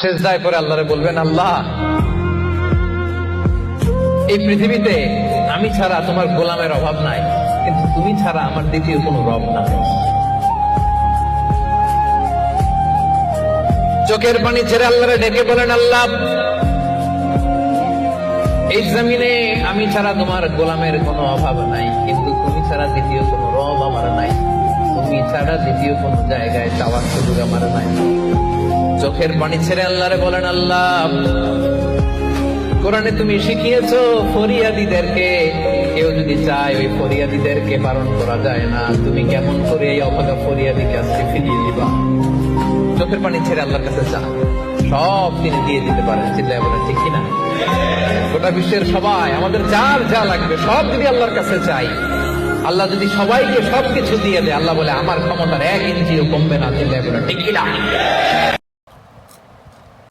সেজদায় পরে আল্লাহরে বলবেন, আল্লাহ এই পৃথিবীতে আমি ছাড়া তোমার গোলামের অভাব নাই, কিন্তু তুমি ছাড়া আমার দ্বিতীয় কোনো রব নাই। চোখের পানি ছেড়ে আল্লাহরে ডেকে বলেন, আল্লাহ এই জমিনে আমি ছাড়া তোমার গোলামের কোনো অভাব নাই, কিন্তু তুমি ছাড়া দ্বিতীয় কোনো রব আমার নাই, তুমি ছাড়া দ্বিতীয় কোনো জায়গায় চাওয়ার সুযোগ আমার নাই। চোখের পানি ছেড়ে আল্লাহরে বলেন, আল্লাহ কোরআনে তুমি শিখিয়েছো ফরিয়াদীদেরকে কেউ যদি চায় ওই ফরিয়াদীদেরকে বারণ করা যায় না, তুমি কেমন করে এই অভাগা ফরিয়াদীকে আজকে ফিরিয়ে দিবা? চোখের পানি ছেড়ে আল্লাহর কাছে চা, সব তিনি দিয়ে দিতে পারেন। চিল্লায় বলেন ঠিক কিনা? গোটা বিশ্বের সবাই আমাদের যার যা লাগবে সব যদি আল্লাহর কাছে চাই, আল্লাহ যদি সবাইকে সবকিছু দিয়ে দেয়, আল্লাহ বলে আমার ক্ষমতার 1 ইঞ্চিও কমবে না। চিল্লায় বলেন ঠিক কিনা?